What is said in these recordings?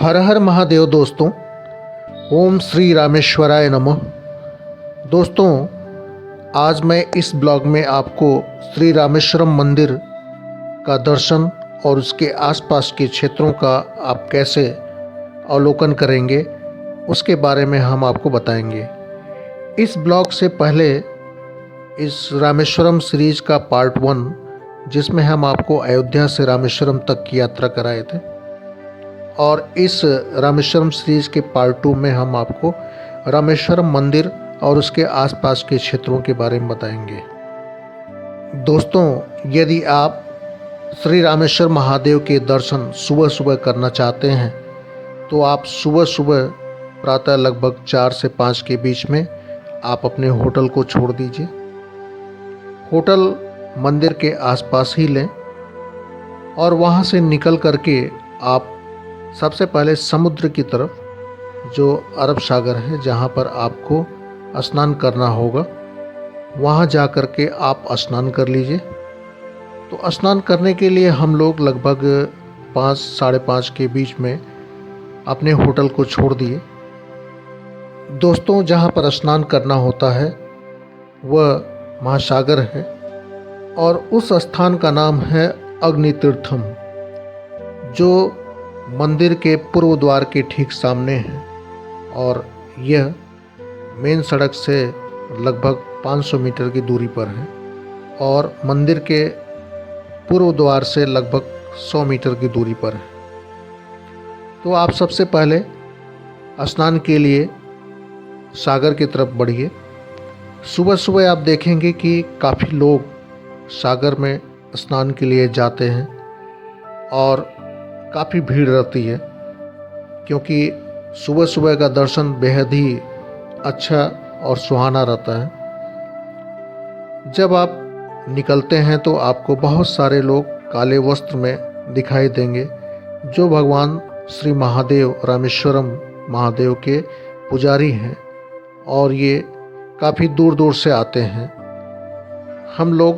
हर हर महादेव दोस्तों। ओम श्री रामेश्वराय नमः। दोस्तों, आज मैं इस ब्लॉग में आपको श्री रामेश्वरम मंदिर का दर्शन और उसके आसपास के क्षेत्रों का आप कैसे अवलोकन करेंगे उसके बारे में हम आपको बताएंगे। इस ब्लॉग से पहले इस रामेश्वरम सीरीज का पार्ट 1, जिसमें हम आपको अयोध्या से रामेश्वरम तक की यात्रा कराए थे, और इस रामेश्वरम सीरीज के पार्ट 2 में हम आपको रामेश्वरम मंदिर और उसके आसपास के क्षेत्रों के बारे में बताएंगे। दोस्तों, यदि आप श्री रामेश्वर महादेव के दर्शन सुबह सुबह करना चाहते हैं तो आप सुबह सुबह प्रातः लगभग 4 से 5 के बीच में आप अपने होटल को छोड़ दीजिए। होटल मंदिर के आसपास ही लें और वहाँ से निकल करके आप सबसे पहले समुद्र की तरफ, जो अरब सागर है, जहाँ पर आपको स्नान करना होगा, वहाँ जा कर के आप स्नान कर लीजिए। तो स्नान करने के लिए हम लोग लगभग 5 साढ़े 5 के बीच में अपने होटल को छोड़ दिए। दोस्तों, जहाँ पर स्नान करना होता है वह महासागर है और उस स्थान का नाम है अग्नि तीर्थम, जो मंदिर के पूर्व द्वार के ठीक सामने है और यह मेन सड़क से लगभग 500 मीटर की दूरी पर है और मंदिर के पूर्व द्वार से लगभग 100 मीटर की दूरी पर है। तो आप सबसे पहले स्नान के लिए सागर की तरफ बढ़िए। सुबह सुबह आप देखेंगे कि काफ़ी लोग सागर में स्नान के लिए जाते हैं और काफ़ी भीड़ रहती है, क्योंकि सुबह सुबह का दर्शन बेहद ही अच्छा और सुहाना रहता है। जब आप निकलते हैं तो आपको बहुत सारे लोग काले वस्त्र में दिखाई देंगे, जो भगवान श्री महादेव, रामेश्वरम महादेव के पुजारी हैं और ये काफ़ी दूर दूर से आते हैं। हम लोग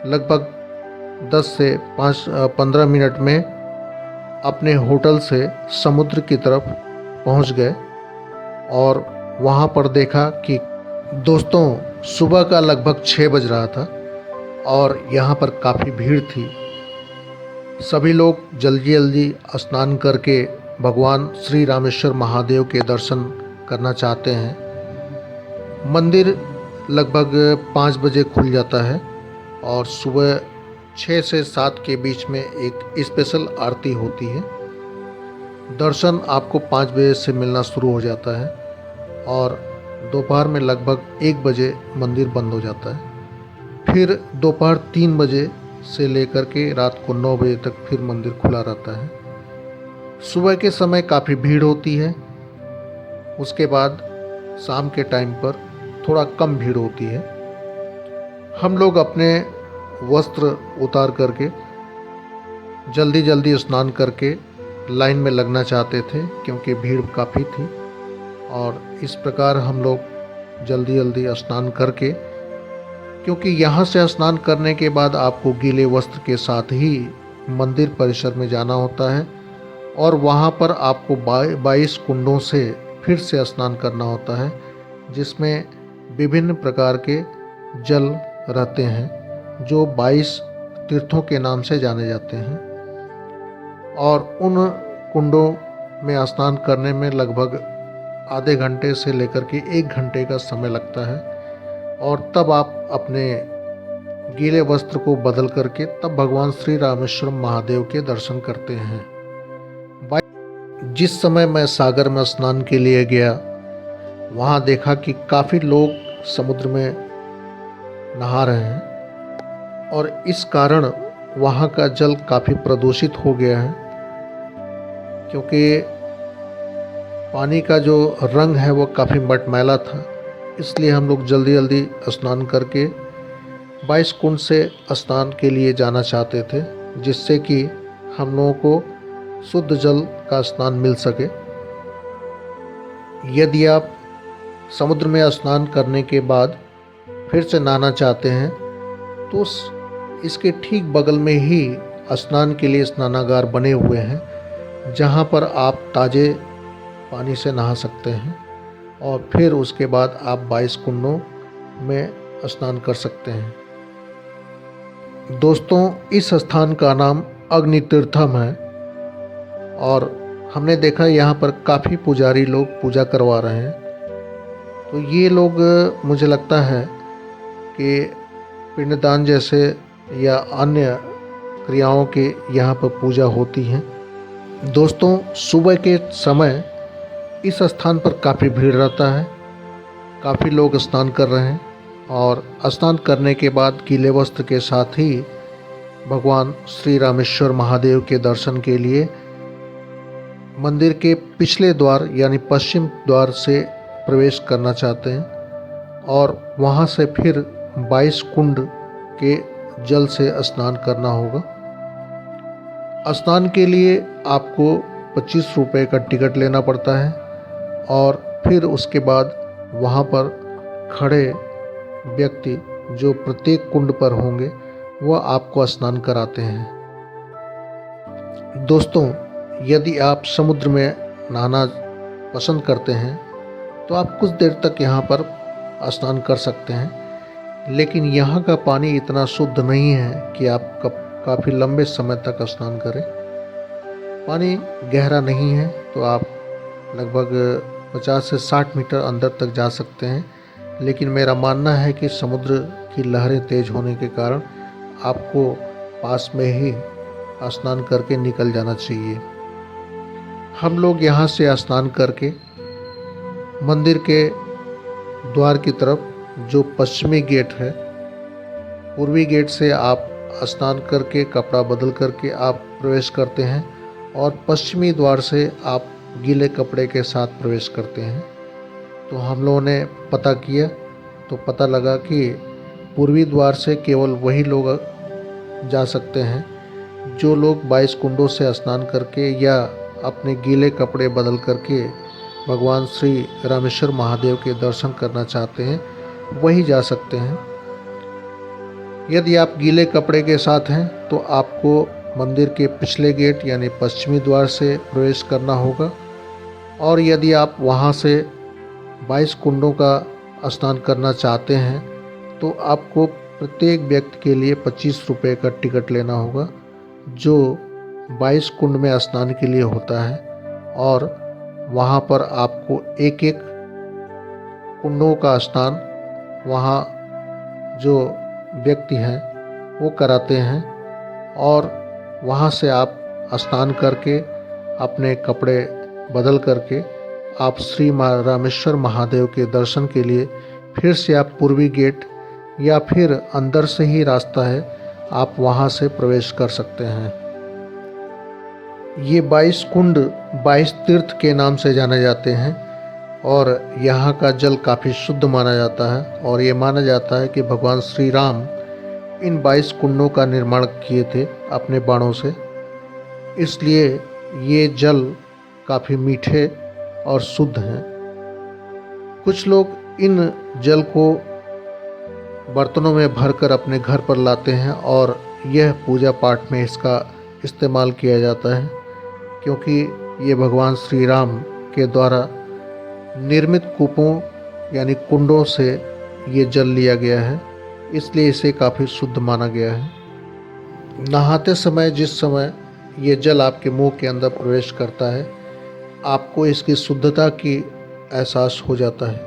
लगभग 10 से 15 मिनट में अपने होटल से समुद्र की तरफ पहुंच गए और वहां पर देखा कि दोस्तों सुबह का लगभग 6 बज रहा था और यहां पर काफ़ी भीड़ थी। सभी लोग जल्दी जल्दी स्नान करके भगवान श्री रामेश्वर महादेव के दर्शन करना चाहते हैं। मंदिर लगभग 5 बजे खुल जाता है और सुबह 6 से 7 के बीच में एक स्पेशल आरती होती है। दर्शन आपको 5 बजे से मिलना शुरू हो जाता है और दोपहर में लगभग 1 बजे मंदिर बंद हो जाता है। फिर दोपहर 3 बजे से लेकर के रात को 9 बजे तक फिर मंदिर खुला रहता है। सुबह के समय काफ़ी भीड़ होती है, उसके बाद शाम के टाइम पर थोड़ा कम भीड़ होती है। हम लोग अपने वस्त्र उतार करके जल्दी जल्दी स्नान करके लाइन में लगना चाहते थे, क्योंकि भीड़ काफ़ी थी। और इस प्रकार हम लोग जल्दी जल्दी स्नान करके, क्योंकि यहाँ से स्नान करने के बाद आपको गीले वस्त्र के साथ ही मंदिर परिसर में जाना होता है और वहाँ पर आपको 22 कुंडों से फिर से स्नान करना होता है, जिसमें विभिन्न प्रकार के जल रहते हैं, जो 22 तीर्थों के नाम से जाने जाते हैं। और उन कुंडों में स्नान करने में लगभग आधे घंटे से लेकर के 1 घंटे का समय लगता है और तब आप अपने गीले वस्त्र को बदल करके तब भगवान श्री रामेश्वरम महादेव के दर्शन करते हैं। जिस समय मैं सागर में स्नान के लिए गया, वहाँ देखा कि काफ़ी लोग समुद्र में नहा रहे हैं और इस कारण वहाँ का जल काफ़ी प्रदूषित हो गया है, क्योंकि पानी का जो रंग है वो काफ़ी मटमैला था। इसलिए हम लोग जल्दी जल्दी स्नान करके 22 कुंड से स्नान के लिए जाना चाहते थे, जिससे कि हम लोगों को शुद्ध जल का स्नान मिल सके। यदि आप समुद्र में स्नान करने के बाद फिर से नहाना चाहते हैं तो इसके ठीक बगल में ही स्नान के लिए स्नानागार बने हुए हैं, जहाँ पर आप ताज़े पानी से नहा सकते हैं और फिर उसके बाद आप 22 कुंडों में स्नान कर सकते हैं। दोस्तों, इस स्थान का नाम अग्नि तीर्थम है और हमने देखा यहाँ पर काफ़ी पुजारी लोग पूजा करवा रहे हैं। तो ये लोग, मुझे लगता है कि पिंडदान जैसे या अन्य क्रियाओं के यहाँ पर पूजा होती हैं। दोस्तों, सुबह के समय इस स्थान पर काफ़ी भीड़ रहता है, काफ़ी लोग स्नान कर रहे हैं और स्नान करने के बाद गीले वस्त्र के साथ ही भगवान श्री रामेश्वर महादेव के दर्शन के लिए मंदिर के पिछले द्वार यानी पश्चिम द्वार से प्रवेश करना चाहते हैं और वहां से फिर 22 कुंड के जल से स्नान करना होगा। स्नान के लिए आपको 25 रुपये का टिकट लेना पड़ता है और फिर उसके बाद वहाँ पर खड़े व्यक्ति जो प्रत्येक कुंड पर होंगे वह आपको स्नान कराते हैं। दोस्तों, यदि आप समुद्र में नहाना पसंद करते हैं तो आप कुछ देर तक यहाँ पर स्नान कर सकते हैं, लेकिन यहाँ का पानी इतना शुद्ध नहीं है कि आप काफ़ी लंबे समय तक स्नान करें। पानी गहरा नहीं है तो आप लगभग 50 से 60 मीटर अंदर तक जा सकते हैं, लेकिन मेरा मानना है कि समुद्र की लहरें तेज होने के कारण आपको पास में ही स्नान करके निकल जाना चाहिए। हम लोग यहाँ से स्नान करके मंदिर के द्वार की तरफ, जो पश्चिमी गेट है, पूर्वी गेट से आप स्नान करके कपड़ा बदल करके आप प्रवेश करते हैं और पश्चिमी द्वार से आप गीले कपड़े के साथ प्रवेश करते हैं। तो हम लोगों ने पता किया तो पता लगा कि पूर्वी द्वार से केवल वही लोग जा सकते हैं जो लोग 22 कुंडों से स्नान करके या अपने गीले कपड़े बदल करके भगवान श्री रामेश्वर महादेव के दर्शन करना चाहते हैं, वही जा सकते हैं। यदि आप गीले कपड़े के साथ हैं तो आपको मंदिर के पिछले गेट यानी पश्चिमी द्वार से प्रवेश करना होगा और यदि आप वहां से 22 कुंडों का स्नान करना चाहते हैं तो आपको प्रत्येक व्यक्ति के लिए 25 रुपये का टिकट लेना होगा, जो 22 कुंड में स्नान के लिए होता है और वहाँ पर आपको एक एक कुंडों का स्नान वहाँ जो व्यक्ति हैं वो कराते हैं और वहाँ से आप स्नान करके अपने कपड़े बदल करके आप श्री रामेश्वर महादेव के दर्शन के लिए फिर से आप पूर्वी गेट या फिर अंदर से ही रास्ता है, आप वहाँ से प्रवेश कर सकते हैं। ये 22 कुंड 22 तीर्थ के नाम से जाने जाते हैं और यहाँ का जल काफ़ी शुद्ध माना जाता है और ये माना जाता है कि भगवान श्री राम इन 22 कुंडों का निर्माण किए थे अपने बाणों से, इसलिए ये जल काफ़ी मीठे और शुद्ध हैं। कुछ लोग इन जल को बर्तनों में भरकर अपने घर पर लाते हैं और यह पूजा पाठ में इसका इस्तेमाल किया जाता है, क्योंकि ये भगवान श्री राम के द्वारा निर्मित कूपों यानी कुंडों से ये जल लिया गया है, इसलिए इसे काफ़ी शुद्ध माना गया है। नहाते समय जिस समय ये जल आपके मुंह के अंदर प्रवेश करता है, आपको इसकी शुद्धता की एहसास हो जाता है,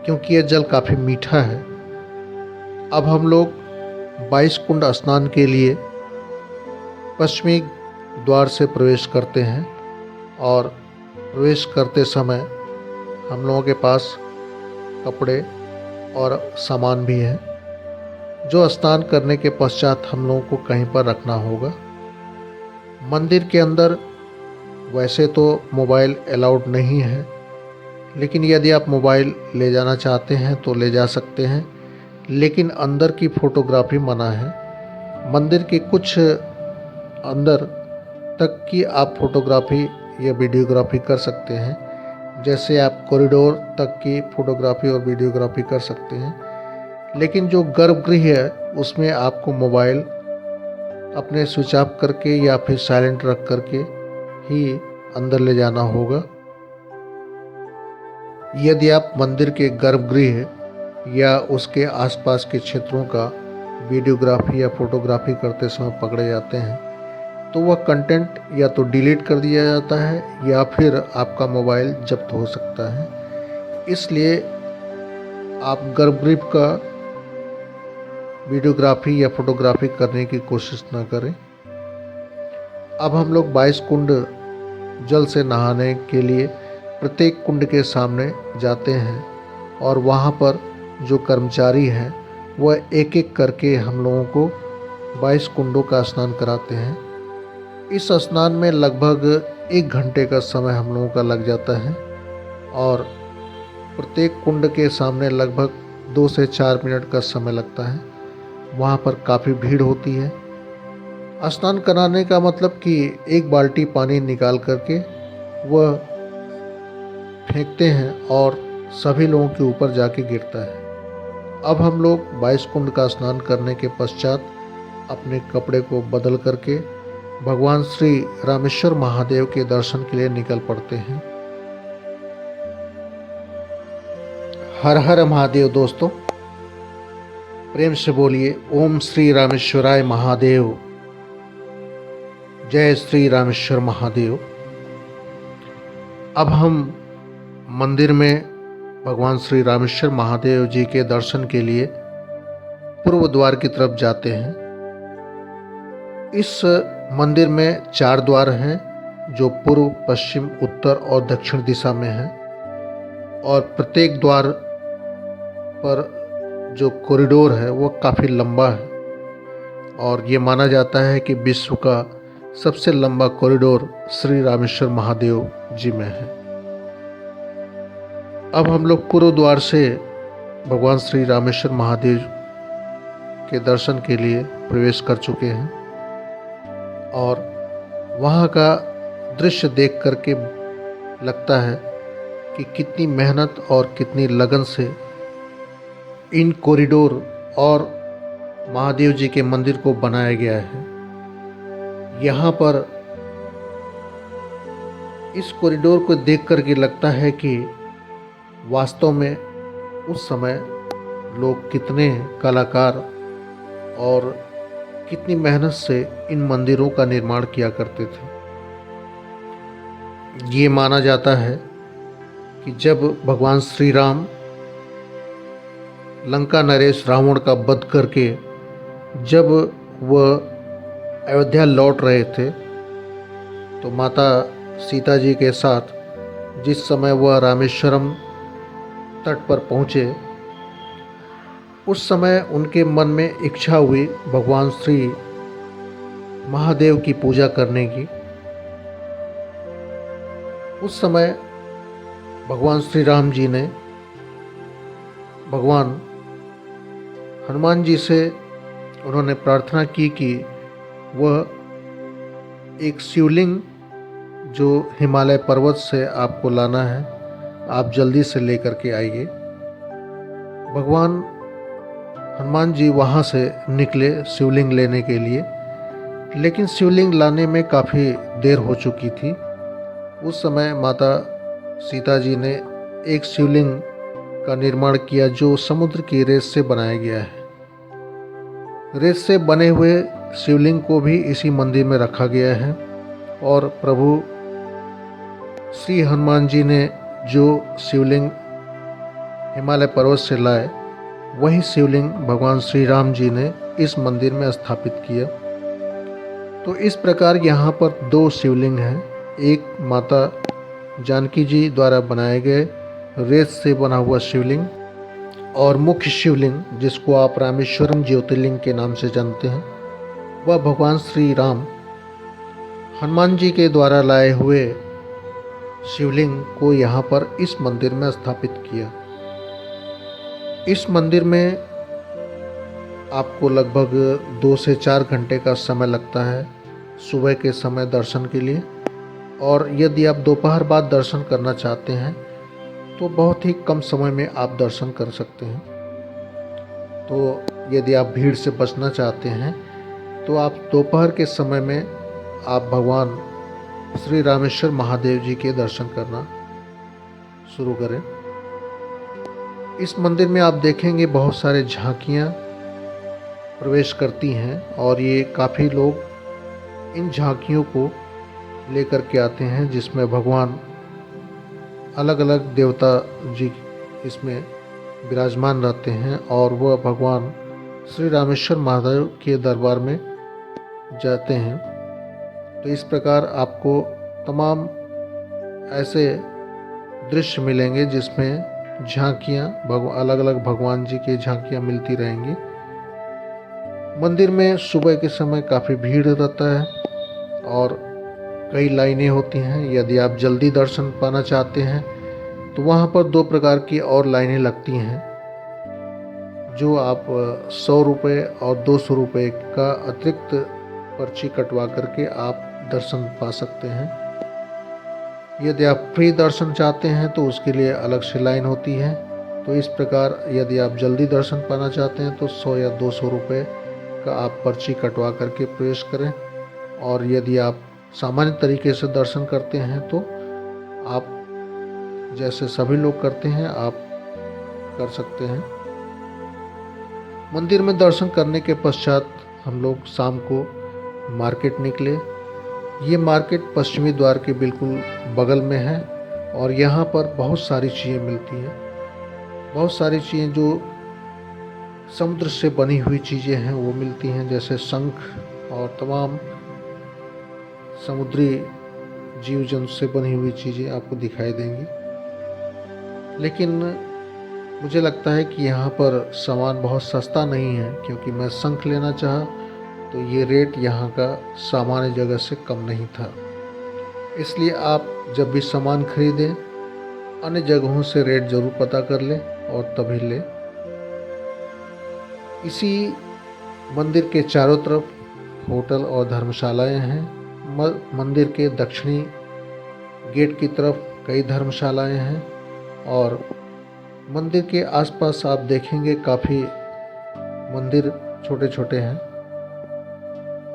क्योंकि ये जल काफ़ी मीठा है। अब हम लोग 22 कुंड स्नान के लिए पश्चिमी द्वार से प्रवेश करते हैं और प्रवेश करते समय हम लोगों के पास कपड़े और सामान भी है, जो स्नान करने के पश्चात हम लोगों को कहीं पर रखना होगा। मंदिर के अंदर वैसे तो मोबाइल अलाउड नहीं है, लेकिन यदि आप मोबाइल ले जाना चाहते हैं तो ले जा सकते हैं, लेकिन अंदर की फ़ोटोग्राफी मना है। मंदिर के कुछ अंदर तक की आप फोटोग्राफी या वीडियोग्राफी कर सकते हैं, जैसे आप कॉरिडोर तक की फ़ोटोग्राफी और वीडियोग्राफी कर सकते हैं, लेकिन जो गर्भगृह है उसमें आपको मोबाइल अपने स्विच ऑफ करके या फिर साइलेंट रख करके ही अंदर ले जाना होगा। यदि आप मंदिर के गर्भगृह या उसके आसपास के क्षेत्रों का वीडियोग्राफी या फोटोग्राफी करते समय पकड़े जाते हैं तो वह कंटेंट या तो डिलीट कर दिया जाता है या फिर आपका मोबाइल जब्त हो सकता है। इसलिए आप गर्भगृह का वीडियोग्राफी या फोटोग्राफी करने की कोशिश न करें। अब हम लोग 22 कुंड जल से नहाने के लिए प्रत्येक कुंड के सामने जाते हैं और वहाँ पर जो कर्मचारी हैं वह एक एक करके हम लोगों को 22 कुंडों का स्नान कराते हैं। इस स्नान में लगभग 1 घंटे का समय हम लोगों का लग जाता है और प्रत्येक कुंड के सामने लगभग 2 से 4 मिनट का समय लगता है। वहाँ पर काफ़ी भीड़ होती है। स्नान कराने का मतलब कि 1 बाल्टी पानी निकाल करके वह फेंकते हैं और सभी लोगों के ऊपर जाके गिरता है। अब हम लोग 22 कुंड का स्नान करने के पश्चात अपने कपड़े को बदल करके भगवान श्री रामेश्वर महादेव के दर्शन के लिए निकल पड़ते हैं। हर हर महादेव दोस्तों, प्रेम से बोलिए ओम श्री रामेश्वराय महादेव। जय श्री रामेश्वर महादेव। अब हम मंदिर में भगवान श्री रामेश्वर महादेव जी के दर्शन के लिए पूर्व द्वार की तरफ जाते हैं। इस मंदिर में 4 द्वार हैं जो पूर्व, पश्चिम, उत्तर और दक्षिण दिशा में हैं और प्रत्येक द्वार पर जो कॉरिडोर है वो काफ़ी लंबा है और ये माना जाता है कि विश्व का सबसे लंबा कॉरिडोर श्री रामेश्वर महादेव जी में है। अब हम लोग पूर्व द्वार से भगवान श्री रामेश्वर महादेव के दर्शन के लिए प्रवेश कर चुके हैं और वहाँ का दृश्य देख करके लगता है कि कितनी मेहनत और कितनी लगन से इन कॉरिडोर और महादेव जी के मंदिर को बनाया गया है। यहाँ पर इस कॉरिडोर को देख करके लगता है कि वास्तव में उस समय लोग कितने कलाकार और कितनी मेहनत से इन मंदिरों का निर्माण किया करते थे। ये माना जाता है कि जब भगवान श्री राम लंका नरेश रावण का वध करके जब वह अयोध्या लौट रहे थे तो माता सीता जी के साथ जिस समय वह रामेश्वरम तट पर पहुँचे उस समय उनके मन में इच्छा हुई भगवान श्री महादेव की पूजा करने की। उस समय भगवान श्री राम जी ने भगवान हनुमान जी से उन्होंने प्रार्थना की कि वह एक शिवलिंग जो हिमालय पर्वत से आपको लाना है, आप जल्दी से लेकर के आइए। भगवान हनुमान जी वहाँ से निकले शिवलिंग लेने के लिए, लेकिन शिवलिंग लाने में काफ़ी देर हो चुकी थी। उस समय माता सीता जी ने एक शिवलिंग का निर्माण किया जो समुद्र की रेत से बनाया गया है। रेत से बने हुए शिवलिंग को भी इसी मंदिर में रखा गया है और प्रभु श्री हनुमान जी ने जो शिवलिंग हिमालय पर्वत से लाए वही शिवलिंग भगवान श्री राम जी ने इस मंदिर में स्थापित किया। तो इस प्रकार यहाँ पर 2 शिवलिंग हैं। एक माता जानकी जी द्वारा बनाए गए रेत से बना हुआ शिवलिंग और मुख्य शिवलिंग जिसको आप रामेश्वरम ज्योतिर्लिंग के नाम से जानते हैं वह भगवान श्री राम हनुमान जी के द्वारा लाए हुए शिवलिंग को यहाँ पर इस मंदिर में स्थापित किया। इस मंदिर में आपको लगभग 2 से 4 घंटे का समय लगता है सुबह के समय दर्शन के लिए, और यदि आप दोपहर बाद दर्शन करना चाहते हैं तो बहुत ही कम समय में आप दर्शन कर सकते हैं। तो यदि आप भीड़ से बचना चाहते हैं तो आप दोपहर के समय में आप भगवान श्री रामेश्वर महादेव जी के दर्शन करना शुरू करें। इस मंदिर में आप देखेंगे बहुत सारे झांकियाँ प्रवेश करती हैं और ये काफ़ी लोग इन झांकियों को लेकर के आते हैं, जिसमें भगवान अलग अलग देवता जी इसमें विराजमान रहते हैं और वह भगवान श्री रामेश्वर महादेव के दरबार में जाते हैं। तो इस प्रकार आपको तमाम ऐसे दृश्य मिलेंगे जिसमें झांकियाँ अलग अलग भगवान जी की झांकियाँ मिलती रहेंगी। मंदिर में सुबह के समय काफ़ी भीड़ रहता है और कई लाइनें होती हैं। यदि आप जल्दी दर्शन पाना चाहते हैं तो वहाँ पर 2 प्रकार की और लाइनें लगती हैं, जो आप 100 रुपये और 200 रुपये का अतिरिक्त पर्ची कटवा करके आप दर्शन पा सकते हैं। यदि आप फ्री दर्शन चाहते हैं तो उसके लिए अलग से लाइन होती है। तो इस प्रकार यदि आप जल्दी दर्शन पाना चाहते हैं तो 100 या 200 रुपये का आप पर्ची कटवा करके प्रवेश करें, और यदि आप सामान्य तरीके से दर्शन करते हैं तो आप जैसे सभी लोग करते हैं आप कर सकते हैं। मंदिर में दर्शन करने के पश्चात हम लोग शाम को मार्केट निकले। ये मार्केट पश्चिमी द्वार के बिल्कुल बगल में है और यहाँ पर बहुत सारी चीज़ें मिलती हैं। बहुत सारी चीज़ें जो समुद्र से बनी हुई चीज़ें हैं वो मिलती हैं, जैसे शंख और तमाम समुद्री जीव जंतु से बनी हुई चीज़ें आपको दिखाई देंगी। लेकिन मुझे लगता है कि यहाँ पर सामान बहुत सस्ता नहीं है, क्योंकि मैं शंख लेना चाहा तो ये रेट यहाँ का सामान्य जगह से कम नहीं था। इसलिए आप जब भी सामान खरीदें अन्य जगहों से रेट ज़रूर पता कर लें और तभी लें। इसी मंदिर के चारों तरफ होटल और धर्मशालाएं हैं। मंदिर के दक्षिणी गेट की तरफ कई धर्मशालाएं हैं और मंदिर के आसपास आप देखेंगे काफ़ी मंदिर छोटे छोटे हैं।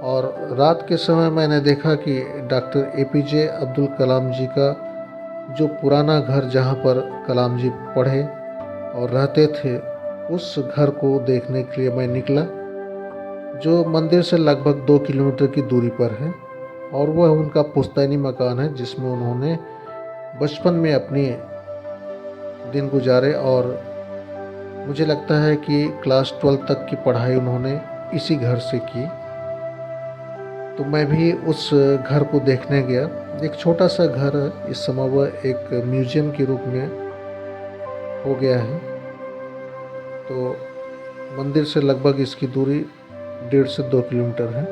और रात के समय मैंने देखा कि डॉक्टर APJ अब्दुल कलाम जी का जो पुराना घर जहाँ पर कलाम जी पढ़े और रहते थे, उस घर को देखने के लिए मैं निकला, जो मंदिर से लगभग 2 किलोमीटर की दूरी पर है। और वह उनका पुश्तैनी मकान है जिसमें उन्होंने बचपन में अपने दिन गुजारे और मुझे लगता है कि क्लास 12 तक की पढ़ाई उन्होंने इसी घर से की। तो मैं भी उस घर को देखने गया। एक छोटा सा घर है, इस समय वह एक म्यूजियम के रूप में हो गया है। तो मंदिर से लगभग इसकी दूरी 1.5 से 2 किलोमीटर है।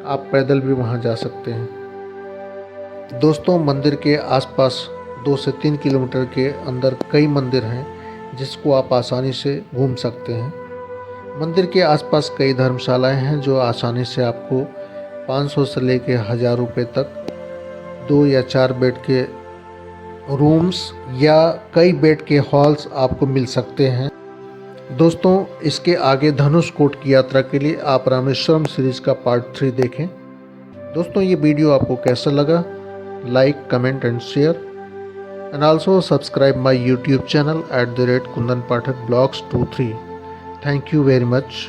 आप पैदल भी वहाँ जा सकते हैं। दोस्तों, मंदिर के आसपास 2 से 3 किलोमीटर के अंदर कई मंदिर हैं जिसको आप आसानी से घूम सकते हैं। मंदिर के आसपास कई धर्मशालाएं हैं जो आसानी से आपको 500 से लेकर 1000 रुपये तक 2 या 4 बेड के रूम्स या कई बेड के हॉल्स आपको मिल सकते हैं। दोस्तों, इसके आगे धनुष कोट की यात्रा के लिए आप रामेश्वरम सीरीज़ का पार्ट 3 देखें। दोस्तों, ये वीडियो आपको कैसा लगा? Like, comment and share, and also subscribe my YouTube channel @KundanPathak Blogs 23. Thank you very much.